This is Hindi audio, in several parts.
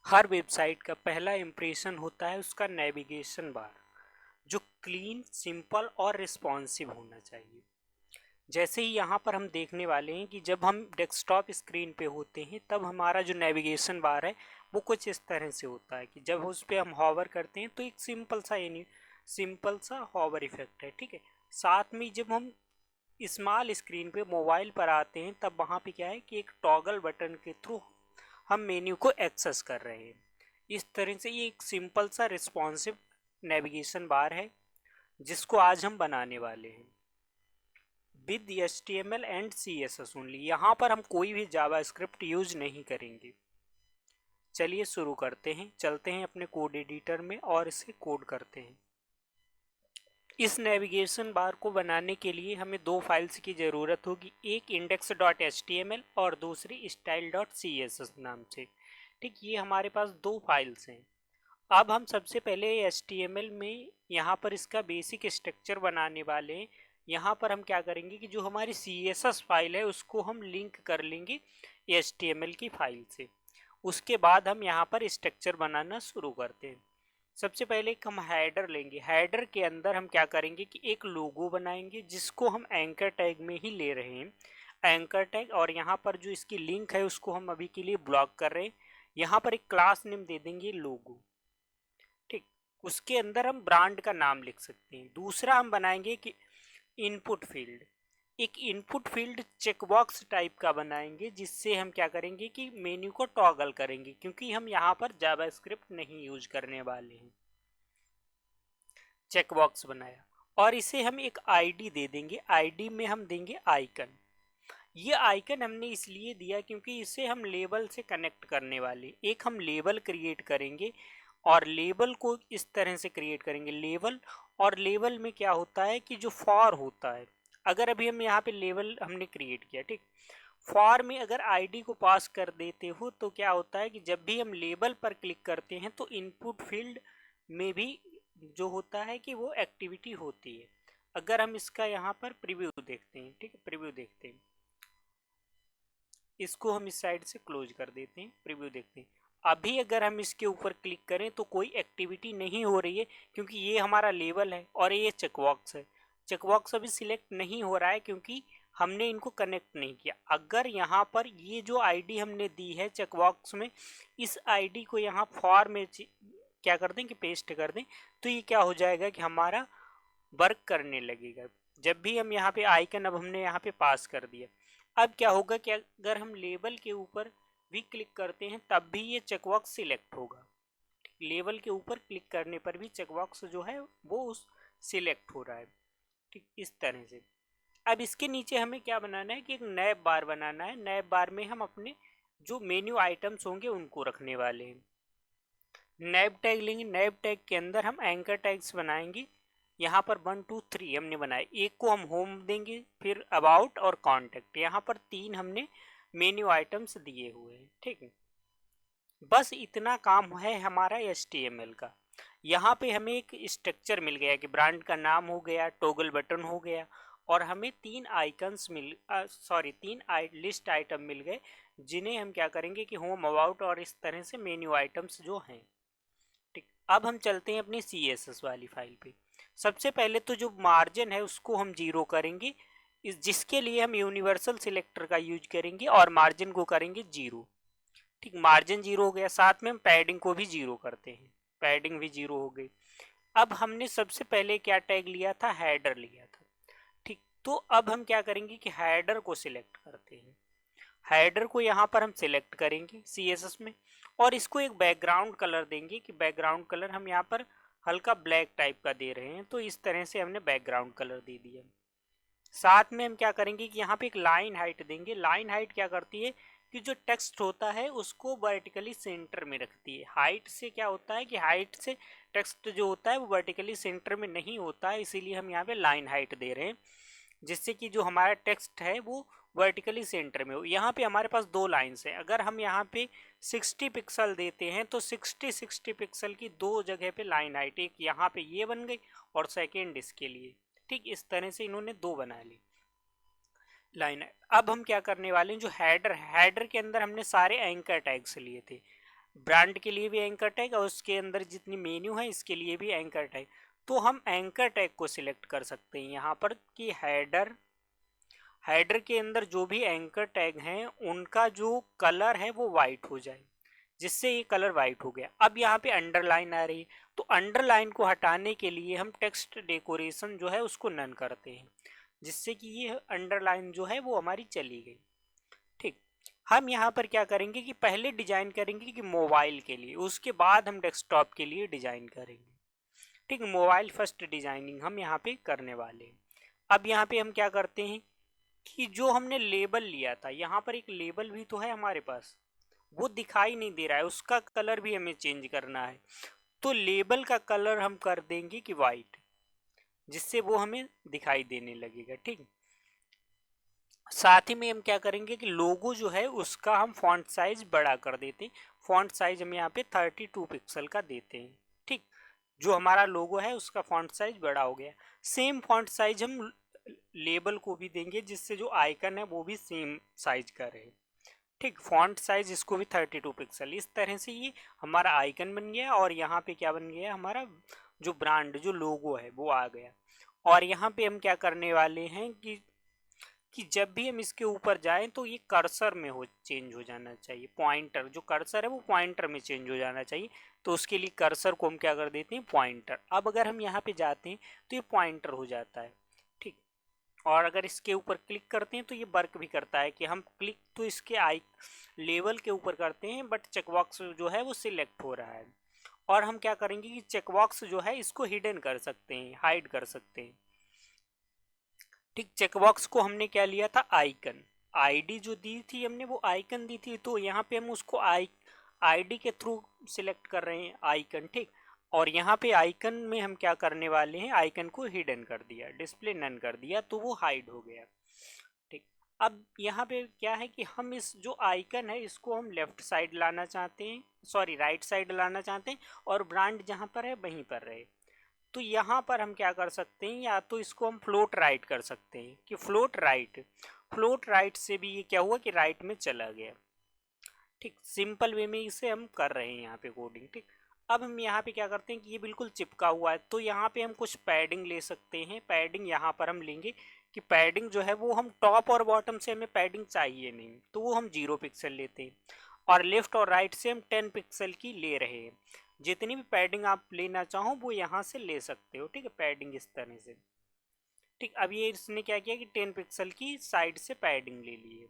हर वेबसाइट का पहला इम्प्रेशन होता है उसका नेविगेशन बार, जो क्लीन, सिंपल और रिस्पॉन्सिव होना चाहिए। जैसे ही यहाँ पर हम देखने वाले हैं कि जब हम डेस्कटॉप स्क्रीन पे होते हैं तब हमारा जो नेविगेशन बार है वो कुछ इस तरह से होता है कि जब उस पर हम हॉवर करते हैं तो एक सिंपल सा हॉवर इफेक्ट है, ठीक है। साथ में जब हम स्मॉल स्क्रीन पे मोबाइल पर आते हैं तब वहाँ पे क्या है कि एक टॉगल बटन के थ्रू हम मेन्यू को एक्सेस कर रहे हैं। इस तरह से ये एक सिंपल सा रिस्पॉन्सिव नेविगेशन बार है जिसको आज हम बनाने वाले हैं with HTML and CSS only. यहाँ पर हम कोई भी जावास्क्रिप्ट यूज नहीं करेंगे। चलिए शुरू करते हैं, चलते हैं अपने कोड एडिटर में और इसे कोड करते हैं। इस नेविगेशन बार को बनाने के लिए हमें दो फाइल्स की ज़रूरत होगी, एक index.html और दूसरी style.css नाम से। ठीक, ये हमारे पास दो फाइल्स हैं। अब हम सबसे पहले HTML में यहाँ पर इसका बेसिक स्ट्रक्चर बनाने वाले हैं। यहाँ पर हम क्या करेंगे कि जो हमारी CSS फाइल है उसको हम लिंक कर लेंगे HTML की फाइल से। उसके बाद हम यहाँ पर स्ट्रक्चर बनाना शुरू करते हैं। सबसे पहले एक हम हेडर लेंगे। हेडर के अंदर हम क्या करेंगे कि एक लोगो बनाएंगे जिसको हम एंकर टैग में ही ले रहे हैं, एंकर टैग। और यहाँ पर जो इसकी लिंक है उसको हम अभी के लिए ब्लॉक कर रहे हैं। यहाँ पर एक क्लास नेम दे देंगे लोगो, ठीक। उसके अंदर हम ब्रांड का नाम लिख सकते हैं। दूसरा हम बनाएंगे कि इनपुट फील्ड, एक इनपुट फील्ड चेकबॉक्स टाइप का बनाएंगे जिससे हम क्या करेंगे कि मेन्यू को टॉगल करेंगे, क्योंकि हम यहाँ पर जावास्क्रिप्ट नहीं यूज करने वाले हैं। चेकबॉक्स बनाया और इसे हम एक आईडी दे देंगे। आईडी में हम देंगे आइकन। ये आइकन हमने इसलिए दिया क्योंकि इसे हम लेबल से कनेक्ट करने वाले, एक हम लेबल क्रिएट करेंगे और लेबल को इस तरह से क्रिएट करेंगे लेबल। और लेबल में क्या होता है कि जो फॉर होता है, अगर अभी हम यहाँ पे लेबल हमने क्रिएट किया, ठीक। फॉर में अगर आईडी को पास कर देते हो तो क्या होता है कि जब भी हम लेबल पर क्लिक करते हैं तो इनपुट फील्ड में भी जो होता है कि वो एक्टिविटी होती है। अगर हम इसका यहाँ पर प्रीव्यू देखते हैं, ठीक है, प्रीव्यू देखते हैं, इसको हम इस साइड से क्लोज कर देते हैं, प्रीव्यू देखते हैं। अभी अगर हम इसके ऊपर क्लिक करें तो कोई एक्टिविटी नहीं हो रही है क्योंकि ये हमारा लेबल है और ये चेकबॉक्स है। चेकबॉक्स अभी सिलेक्ट नहीं हो रहा है क्योंकि हमने इनको कनेक्ट नहीं किया। अगर यहाँ पर ये जो आईडी हमने दी है चेकबॉक्स में, इस आईडी को यहाँ फॉर में क्या कर दें कि पेस्ट कर दें, तो ये क्या हो जाएगा कि हमारा वर्क करने लगेगा। जब भी हम यहाँ पे आइकन अब हमने यहाँ पे पास कर दिया, अब क्या होगा कि अगर हम लेबल के ऊपर भी क्लिक करते हैं तब भी ये चेकबॉक्स सिलेक्ट होगा। लेबल के ऊपर क्लिक करने पर भी चेकबॉक्स जो है वो उस सिलेक्ट हो रहा है, ठीक, इस तरह से। अब इसके नीचे हमें क्या बनाना है कि एक नैब बार बनाना है। नैब बार में हम अपने जो मेन्यू आइटम्स होंगे उनको रखने वाले हैं। नैब टैग लेंगे, नैब टैग के अंदर हम एंकर टैग्स बनाएंगे। यहाँ पर 1 2 3 हमने बनाए। एक को हम होम देंगे, फिर अबाउट और कॉन्टेक्ट। यहाँ पर 3 हमने मेन्यू आइटम्स दिए हुए हैं, ठीक है। बस इतना काम है हमारा HTML का। यहाँ पे हमें एक स्ट्रक्चर मिल गया कि ब्रांड का नाम हो गया, टॉगल बटन हो गया और हमें 3 आइकन्स तीन लिस्ट आइटम मिल गए जिन्हें हम क्या करेंगे कि होम, अबाउट और इस तरह से मेन्यू आइटम्स जो हैं, ठीक। अब हम चलते हैं अपनी CSS वाली फाइल पे। सबसे पहले तो जो मार्जिन है उसको हम 0 करेंगे, जिसके लिए हम यूनिवर्सल सिलेक्टर का यूज करेंगे और मार्जिन को करेंगे 0, ठीक। मार्जिन 0 हो गया, साथ में हम पैडिंग को भी 0 करते हैं, पैडिंग भी 0 हो गई। अब हमने सबसे पहले क्या टैग लिया था, हेडर लिया था, ठीक। तो अब हम क्या करेंगे कि हेडर को सिलेक्ट करते हैं। हेडर को यहाँ पर हम सिलेक्ट करेंगे CSS में और इसको एक बैकग्राउंड कलर देंगे कि बैकग्राउंड कलर हम यहाँ पर हल्का ब्लैक टाइप का दे रहे हैं, तो इस तरह से हमने बैकग्राउंड कलर दे दिया। साथ में हम क्या करेंगे कि यहाँ पे एक लाइन हाइट देंगे। लाइन हाइट क्या करती है कि जो टेक्स्ट होता है उसको वर्टिकली सेंटर में रखती है। हाइट से क्या होता है कि हाइट से टेक्स्ट जो होता है वो वर्टिकली सेंटर में नहीं होता है, इसीलिए हम यहाँ पे लाइन हाइट दे रहे हैं जिससे कि जो हमारा टेक्स्ट है वो वर्टिकली सेंटर में हो। यहाँ पे हमारे पास 2 लाइन्स हैं। अगर हम यहाँ पे 60 पिक्सल देते हैं तो 60 पिक्सल की 2 जगह पे लाइन हाइट, एक यहाँ पे ये बन गई और सेकेंड इसके लिए, ठीक। इस तरह से इन्होंने 2 बना ली लाइन। अब हम क्या करने वाले हैं, जो हेडर के अंदर हमने सारे एंकर टैग्स लिए थे। ब्रांड के लिए भी एंकर टैग और उसके अंदर जितनी मेन्यू है इसके लिए भी एंकर टैग। तो हम एंकर टैग को सिलेक्ट कर सकते हैं यहाँ पर कि हेडर के अंदर जो भी एंकर टैग हैं उनका जो कलर है वो वाइट हो जाए, जिससे ये कलर वाइट हो गया। अब यहाँ पे अंडरलाइन आ रही है, तो अंडरलाइन को हटाने के लिए हम टेक्स्ट डेकोरेशन जो है उसको नन करते हैं, जिससे कि ये अंडरलाइन जो है वो हमारी चली गई। ठीक, हम यहाँ पर क्या करेंगे कि पहले डिजाइन करेंगे कि मोबाइल के लिए, उसके बाद हम डेस्कटॉप के लिए डिजाइन करेंगे। ठीक, मोबाइल फर्स्ट डिजाइनिंग हम यहाँ पे करने वाले हैं। अब यहाँ पे हम क्या करते हैं कि जो हमने लेबल लिया था, यहाँ पर एक लेबल भी तो है हमारे पास, वो दिखाई नहीं दे रहा है, उसका कलर भी हमें चेंज करना है। तो लेबल का कलर हम कर देंगे कि वाइट, जिससे वो हमें दिखाई देने लगेगा। ठीक, साथ ही में हम क्या करेंगे कि लोगो जो है उसका हम फॉन्ट साइज बड़ा कर देते हैं। फॉन्ट साइज हम यहाँ पे 32 पिक्सल का देते हैं। ठीक, जो हमारा लोगो है उसका फॉन्ट साइज बड़ा हो गया। सेम फॉन्ट साइज हम लेबल को भी देंगे, जिससे जो आइकन है वो भी सेम साइज का रहे। ठीक, फॉन्ट साइज इसको भी 32 पिक्सल। इस तरह से ये हमारा आइकन बन गया और यहाँ पे क्या बन गया, हमारा जो ब्रांड जो लोगो है वो आ गया। और यहाँ पे हम क्या करने वाले हैं कि जब भी हम इसके ऊपर जाएं तो ये कर्सर में हो चेंज हो जाना चाहिए, पॉइंटर जो कर्सर है वो पॉइंटर में चेंज हो जाना चाहिए। तो उसके लिए कर्सर को हम क्या कर देते हैं, पॉइंटर। अब अगर हम यहाँ पे जाते हैं तो ये पॉइंटर हो जाता है। ठीक, और अगर इसके ऊपर क्लिक करते हैं तो ये वर्क भी करता है कि हम क्लिक तो इसके आई लेवल के ऊपर करते हैं, बट चेकबॉक्स जो है वो सिलेक्ट हो रहा है। और हम क्या करेंगे कि चेकबॉक्स जो है इसको हिडन कर सकते हैं, हाइड कर सकते हैं। ठीक, चेकबॉक्स को हमने क्या लिया था, आइकन। आईडी जो दी थी हमने वो आइकन दी थी, तो यहाँ पे हम उसको आईडी के थ्रू सिलेक्ट कर रहे हैं आइकन। ठीक, और यहाँ पे आइकन में हम क्या करने वाले हैं, आइकन को हिडन कर दिया, डिस्प्ले नन कर दिया, तो वो हाइड हो गया। ठीक, अब यहाँ पे क्या है कि हम इस जो आइकन है इसको हम लेफ्ट साइड लाना चाहते हैं, सॉरी राइट साइड लाना चाहते हैं, और ब्रांड जहाँ पर है वहीं पर रहे। तो यहाँ पर हम क्या कर सकते हैं, या तो इसको हम फ्लोट राइट कर सकते हैं कि फ्लोट राइट से भी ये क्या हुआ कि राइट में चला गया। ठीक, सिंपल वे में इसे हम कर रहे हैं यहाँ पे कोडिंग। ठीक, अब हम यहाँ पे क्या करते हैं कि ये बिल्कुल चिपका हुआ है, तो यहाँ पे हम कुछ पैडिंग ले सकते हैं। पैडिंग यहाँ पर हम लेंगे कि पैडिंग जो है वो हम टॉप और बॉटम से हमें पैडिंग चाहिए नहीं, तो वो हम 0 पिक्सल लेते हैं। और लेफ्ट और राइट से हम 10 पिक्सल की ले रहे हैं। जितनी भी पैडिंग आप लेना चाहो वो यहाँ से ले सकते हो। ठीक है, पैडिंग इस तरह से। ठीक, अब ये इसने क्या किया कि 10 पिक्सल की साइड से पैडिंग ले ली है।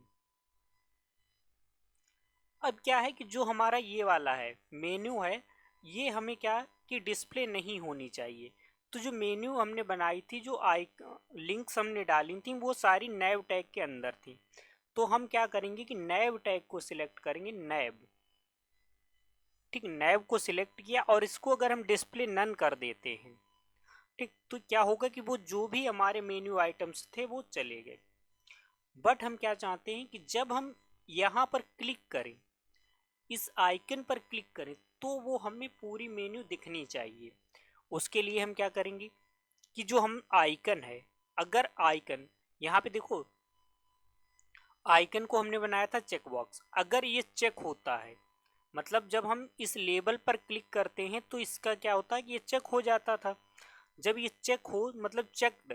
अब क्या है कि जो हमारा ये वाला है मेन्यू है, ये हमें क्या कि डिस्प्ले नहीं होनी चाहिए। तो जो मेन्यू हमने बनाई थी, जो लिंक्स हमने डाली थी, वो सारी नैव टैग के अंदर थी। तो हम क्या करेंगे कि नैव टैग को सिलेक्ट करेंगे, नैव। ठीक, नैव को सिलेक्ट किया और इसको अगर हम डिस्प्ले नन कर देते हैं, ठीक, तो क्या होगा कि वो जो भी हमारे मेन्यू आइटम्स थे वो चले गए। बट हम क्या चाहते हैं कि जब हम यहाँ पर क्लिक करें, इस आइकन पर क्लिक करें, तो वो हमें पूरी मेन्यू दिखनी चाहिए। उसके लिए हम क्या करेंगे कि जो हम आइकन है, अगर आइकन यहाँ पे देखो, आइकन को हमने बनाया था चेकबॉक्स, अगर ये चेक होता है, मतलब जब हम इस लेबल पर क्लिक करते हैं तो इसका क्या होता है कि ये चेक हो जाता था। जब ये चेक हो मतलब चेक्ड,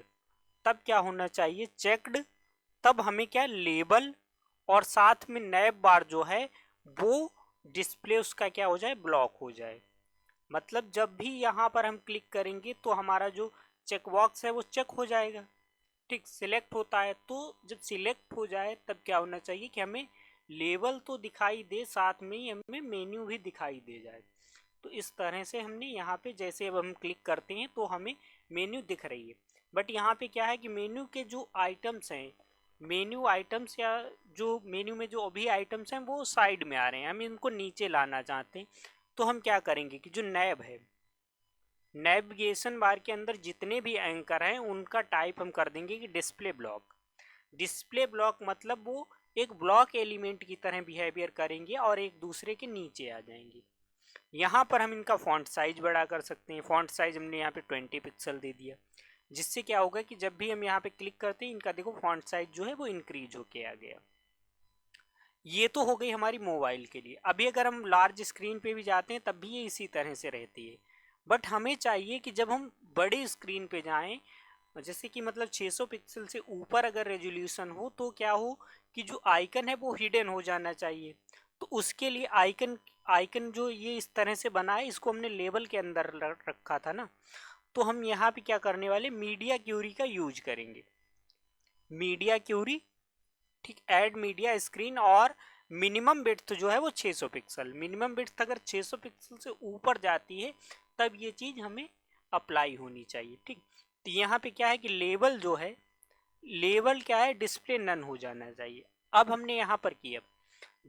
तब क्या होना चाहिए, चेक्ड, तब हमें क्या लेबल और साथ में नैब बार जो है वो डिस्प्ले उसका क्या हो जाए, ब्लॉक हो जाए। मतलब जब भी यहाँ पर हम क्लिक करेंगे तो हमारा जो चेकबॉक्स है वो चेक हो जाएगा। ठीक, सिलेक्ट होता है, तो जब सिलेक्ट हो जाए तब क्या होना चाहिए कि हमें लेवल तो दिखाई दे, साथ में ही हमें मेन्यू भी दिखाई दे जाए। तो इस तरह से हमने यहाँ पे जैसे अब हम क्लिक करते हैं तो हमें मेन्यू दिख रही है। बट यहाँ पे क्या है कि मेन्यू के जो आइटम्स हैं, मेन्यू आइटम्स या जो मेन्यू में जो अभी आइटम्स हैं वो साइड में आ रहे हैं, हम इनको नीचे लाना चाहते हैं। तो हम क्या करेंगे कि जो नैब है, नेविगेशन बार के अंदर जितने भी एंकर हैं उनका टाइप हम कर देंगे कि डिस्प्ले ब्लॉक। डिस्प्ले ब्लॉक मतलब वो एक ब्लॉक एलिमेंट की तरह बिहेवियर करेंगे और एक दूसरे के नीचे आ जाएंगे। यहाँ पर हम इनका फॉन्ट साइज बड़ा कर सकते हैं। फॉन्ट साइज हमने यहाँ पे 20 पिक्सल दे दिया, जिससे क्या होगा कि जब भी हम यहाँ पे क्लिक करते हैं इनका देखो फॉन्ट साइज जो है वो इंक्रीज होके आ गया। ये तो हो गई हमारी मोबाइल के लिए। अभी अगर हम लार्ज स्क्रीन पे भी जाते हैं तब भी ये इसी तरह से रहती है। बट हमें चाहिए कि जब हम बड़ी स्क्रीन पे जाएं, जैसे कि मतलब 600 पिक्सल से ऊपर अगर रेजोल्यूशन हो तो क्या हो कि जो आइकन है वो हिडन हो जाना चाहिए। तो उसके लिए आइकन आइकन जो ये इस तरह से बना है, इसको हमने लेबल के अंदर रखा था ना, तो हम यहाँ पे क्या करने वाले, मीडिया क्यूरी का यूज करेंगे। मीडिया क्यूरी, ठीक, ऐड मीडिया स्क्रीन, और मिनिमम विड्थ जो है वो 600 पिक्सल। मिनिमम विड्थ अगर 600 पिक्सल से ऊपर जाती है तब ये चीज़ हमें अप्लाई होनी चाहिए। ठीक, तो यहाँ पे क्या है कि लेवल जो है, लेवल क्या है, डिस्प्ले नन हो जाना चाहिए। अब हमने यहाँ पर किया,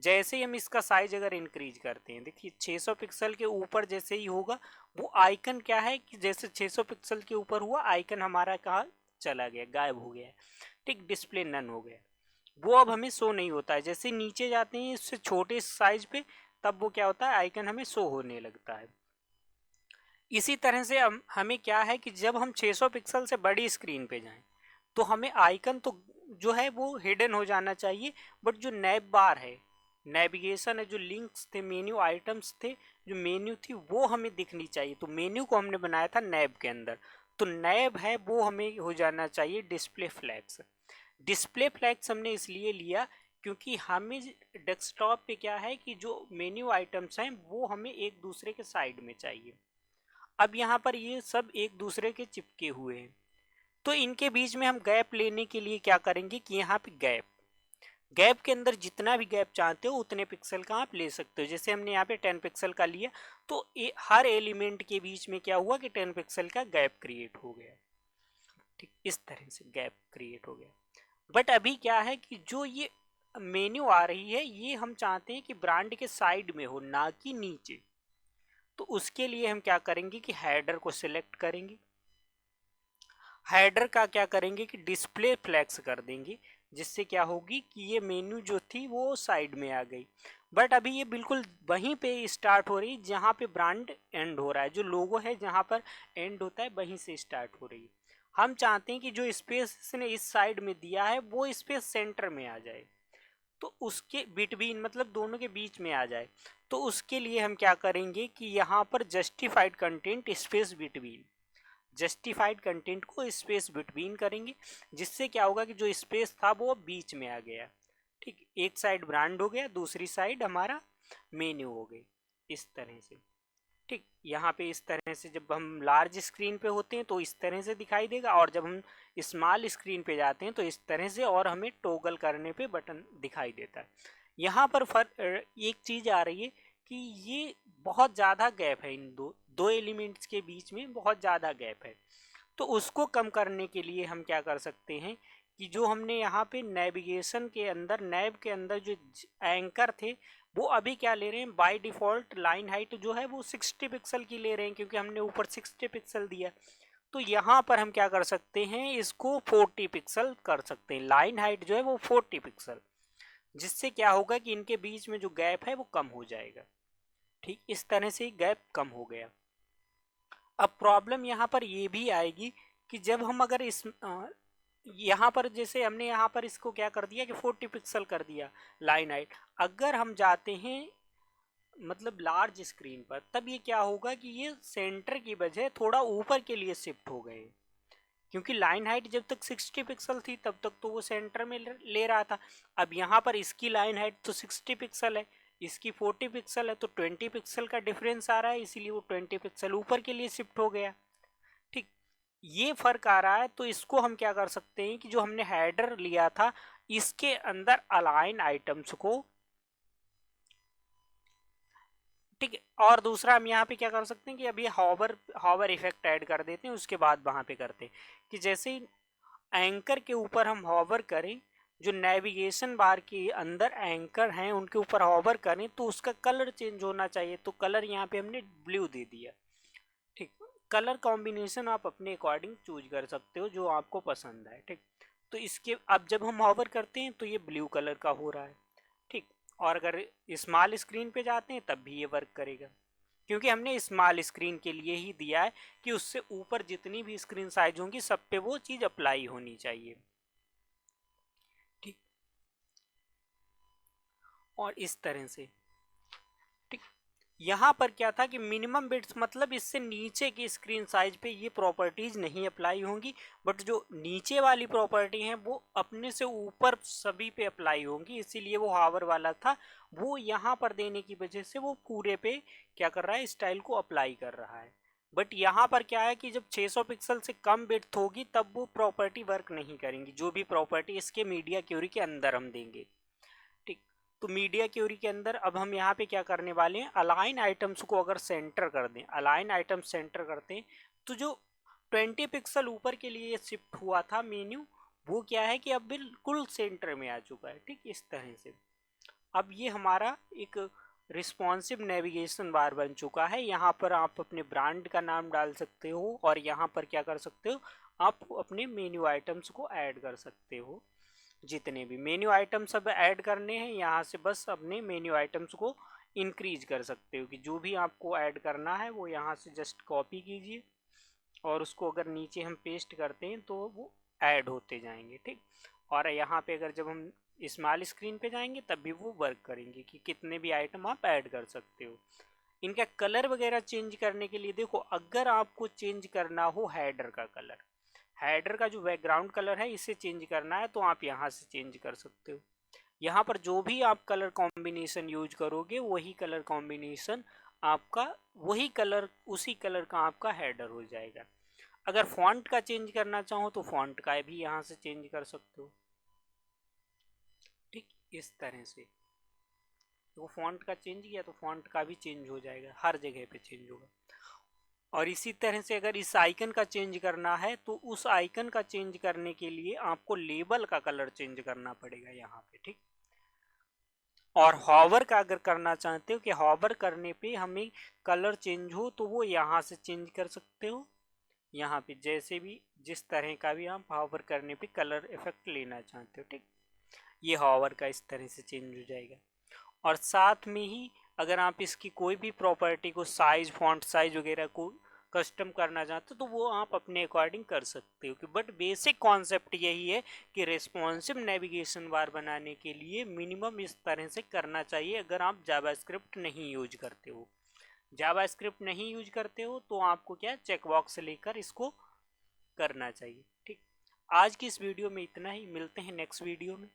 जैसे ही हम इसका साइज अगर इंक्रीज करते हैं, देखिए 600 पिक्सल के ऊपर जैसे ही होगा वो आइकन क्या है कि जैसे 600 पिक्सल के ऊपर हुआ आइकन हमारा कहाँ चला गया, गायब हो गया। ठीक, डिस्प्ले नन हो गया, वो अब हमें शो नहीं होता है। जैसे नीचे जाते हैं इससे छोटे साइज पे, तब वो क्या होता है, आइकन हमें शो होने लगता है। इसी तरह से हमें क्या है कि जब हम 600 पिक्सल से बड़ी स्क्रीन पे जाएं तो हमें आइकन तो जो है वो हिडन हो जाना चाहिए, बट जो नैब बार है, नेविगेशन है, जो लिंक्स थे, मेन्यू आइटम्स थे, जो मेन्यू थी वो हमें दिखनी चाहिए। तो मेन्यू को हमने बनाया था नैब के अंदर, तो नैब है वो हमें हो जाना चाहिए डिस्प्ले फ्लैग्स। डिस्प्ले फ्लैग्स हमने इसलिए लिया क्योंकि हमें डेस्कटॉप पे क्या है कि जो मेन्यू आइटम्स हैं वो हमें एक दूसरे के साइड में चाहिए। अब यहाँ पर ये सब एक दूसरे के चिपके हुए हैं, तो इनके बीच में हम गैप लेने के लिए क्या करेंगे कि यहाँ पे गैप, गैप के अंदर जितना भी गैप चाहते हो उतने पिक्सल का आप ले सकते हो। जैसे हमने यहाँ पे 10 पिक्सल का लिया तो हर एलिमेंट के बीच में क्या हुआ कि 10 पिक्सल का गैप क्रिएट हो गया। ठीक, इस तरह से गैप क्रिएट हो गया। बट अभी क्या है कि जो ये मेन्यू आ रही है ये हम चाहते हैं कि ब्रांड के साइड में हो, ना कि नीचे। तो उसके लिए हम क्या करेंगे कि हेडर को सिलेक्ट करेंगे, हेडर का क्या करेंगे कि डिस्प्ले फ्लैक्स कर देंगे, जिससे क्या होगी कि ये मेन्यू जो थी वो साइड में आ गई। बट अभी ये बिल्कुल वहीं पे स्टार्ट हो रही जहाँ पे ब्रांड एंड हो रहा है, जो लोगो है जहाँ पर एंड होता है वहीं से स्टार्ट हो रही है। हम चाहते हैं कि जो स्पेस इसने इस साइड में दिया है वो स्पेस सेंटर में आ जाए, तो उसके बिटवीन मतलब दोनों के बीच में आ जाए। तो उसके लिए हम क्या करेंगे कि यहाँ पर justified content space between, justified content को स्पेस बिटवीन करेंगे, जिससे क्या होगा कि जो स्पेस था वो बीच में आ गया। ठीक, एक साइड ब्रांड हो गया, दूसरी साइड हमारा मेन्यू हो गई, इस तरह से। ठीक, यहाँ पे इस तरह से जब हम लार्ज स्क्रीन पे होते हैं तो इस तरह से दिखाई देगा, और जब हम स्मॉल स्क्रीन पे जाते हैं तो इस तरह से, और हमें टॉगल करने पे बटन दिखाई देता है। यहाँ पर एक चीज़ आ रही है कि ये बहुत ज़्यादा गैप है, इन दो दो एलिमेंट्स के बीच में बहुत ज़्यादा गैप है। तो उसको कम करने के लिए हम क्या कर सकते हैं कि जो हमने यहाँ पे नेविगेशन के अंदर, नैब के अंदर जो एंकर थे वो अभी क्या ले रहे हैं, बाय डिफ़ॉल्ट लाइन हाइट जो है वो 60 पिक्सल की ले रहे हैं, क्योंकि हमने ऊपर 60 पिक्सल दिया। तो यहाँ पर हम क्या कर सकते हैं, इसको 40 पिक्सल कर सकते हैं, लाइन हाइट जो है वो 40 पिक्सल, जिससे क्या होगा कि इनके बीच में जो गैप है वो कम हो जाएगा। ठीक, इस तरह से गैप कम हो गया। अब प्रॉब्लम यहाँ पर ये भी आएगी कि जब हम अगर इस यहाँ पर जैसे हमने यहाँ पर इसको क्या कर दिया कि 40 पिक्सल कर दिया लाइन हाइट, अगर हम जाते हैं मतलब लार्ज स्क्रीन पर, तब ये क्या होगा कि ये सेंटर की बजाय थोड़ा ऊपर के लिए शिफ्ट हो गए, क्योंकि लाइन हाइट जब तक 60 पिक्सल थी तब तक तो वो सेंटर में ले रहा था। अब यहाँ पर इसकी लाइन हाइट तो 60 पिक्सल है, इसकी 40 पिक्सल है, तो 20 पिक्सल का डिफरेंस आ रहा है, इसीलिए वो 20 पिक्सल ऊपर के लिए शिफ्ट हो गया। ठीक, ये फर्क आ रहा है। तो इसको हम क्या कर सकते हैं कि जो हमने हेडर लिया था इसके अंदर अलाइन आइटम्स को, ठीक है, और दूसरा हम यहाँ पे क्या कर सकते हैं कि अभी हॉवर हॉवर इफेक्ट ऐड कर देते हैं, उसके बाद वहाँ पे करते हैं कि जैसे ही एंकर के ऊपर हम हॉवर करें, जो नेविगेशन बार के अंदर एंकर हैं उनके ऊपर हॉवर करें तो उसका कलर चेंज होना चाहिए। तो कलर यहाँ पे हमने ब्लू दे दिया। ठीक, कलर कॉम्बिनेशन आप अपने अकॉर्डिंग चूज कर सकते हो जो आपको पसंद है। ठीक, तो इसके अब जब हम हॉवर करते हैं तो ये ब्लू कलर का हो रहा है। ठीक, और अगर स्मॉल स्क्रीन पे जाते हैं तब भी ये वर्क करेगा, क्योंकि हमने स्मॉल स्क्रीन के लिए ही दिया है कि उससे ऊपर जितनी भी स्क्रीन साइज होंगी सब पे वो चीज़ अप्लाई होनी चाहिए। ठीक, और इस तरह से। ठीक, यहाँ पर क्या था कि मिनिमम बिट्स मतलब इससे नीचे की स्क्रीन साइज पे ये प्रॉपर्टीज नहीं अप्लाई होंगी, बट जो नीचे वाली प्रॉपर्टी हैं वो अपने से ऊपर सभी पे अप्लाई होंगी, इसीलिए वो हावर वाला था। वो यहाँ पर देने की वजह से वो पूरे पे क्या कर रहा है, स्टाइल को अप्लाई कर रहा है। बट यहाँ पर क्या है कि जब 600 पिक्सल से कम बिट्स होगी तब वो प्रॉपर्टी वर्क नहीं करेंगी, जो भी प्रॉपर्टी इसके मीडिया क्यूरी के अंदर हम देंगे। ठीक, तो मीडिया क्यूरी के अंदर अब हम यहाँ पे क्या करने वाले हैं, अलाइन आइटम्स को अगर सेंटर कर दें, अलाइन आइटम सेंटर करते हैं, तो जो 20 पिक्सल ऊपर के लिए शिफ्ट हुआ था मेन्यू, वो क्या है कि अब बिल्कुल सेंटर में आ चुका है। ठीक, इस तरह से अब ये हमारा एक रिस्पॉन्सिव नेविगेशन बार बन चुका है। यहाँ पर आप अपने ब्रांड का नाम डाल सकते हो और यहाँ पर क्या कर सकते हो, आप अपने मेन्यू आइटम्स को ऐड कर सकते हो। जितने भी मेन्यू आइटम्स अब ऐड करने हैं, यहाँ से बस अपने मेन्यू आइटम्स को इंक्रीज कर सकते हो कि जो भी आपको ऐड करना है वो यहाँ से जस्ट कॉपी कीजिए और उसको अगर नीचे हम पेस्ट करते हैं तो वो ऐड होते जाएंगे। ठीक, और यहाँ पे अगर जब हम स्मॉल स्क्रीन पे जाएंगे तब भी वो वर्क करेंगे कि कितने भी आइटम आप ऐड कर सकते हो। इनका कलर वगैरह चेंज करने के लिए देखो, अगर आपको चेंज करना हो हेडर का कलर, हेडर का जो बैकग्राउंड कलर है इसे चेंज करना है तो आप यहाँ से चेंज कर सकते हो। यहाँ पर जो भी आप कलर कॉम्बिनेशन यूज करोगे वही कलर कॉम्बिनेशन आपका, वही कलर उसी कलर का आपका हेडर हो जाएगा। अगर फॉन्ट का चेंज करना चाहो तो फॉन्ट का भी यहाँ से चेंज कर सकते हो। ठीक, इस तरह से तो फॉन्ट का चेंज किया तो फॉन्ट का भी चेंज हो जाएगा, हर जगह पे चेंज होगा। और इसी तरह से अगर इस आइकन का चेंज करना है तो उस आइकन का चेंज करने के लिए आपको लेबल का कलर चेंज करना पड़ेगा यहाँ पे। ठीक, और हॉवर का अगर करना चाहते हो कि हॉवर करने पे हमें कलर चेंज हो तो वो यहाँ से चेंज कर सकते हो। यहाँ पे जैसे भी जिस तरह का भी आप हॉवर करने पे कलर इफेक्ट लेना चाहते हो। ठीक, ये हॉवर का इस तरह से चेंज हो जाएगा। और साथ में ही अगर आप इसकी कोई भी प्रॉपर्टी को साइज, फॉन्ट साइज वगैरह को कस्टम करना चाहते हो तो वो आप अपने अकॉर्डिंग कर सकते हो। कि बट बेसिक कॉन्सेप्ट यही है कि रिस्पॉन्सिव नेविगेशन बार बनाने के लिए मिनिमम इस तरह से करना चाहिए। अगर आप जावास्क्रिप्ट नहीं यूज करते हो, जावास्क्रिप्ट नहीं यूज करते हो तो आपको क्या चेकबॉक्स लेकर इसको करना चाहिए। ठीक, आज की इस वीडियो में इतना ही, मिलते हैं नेक्स्ट वीडियो में।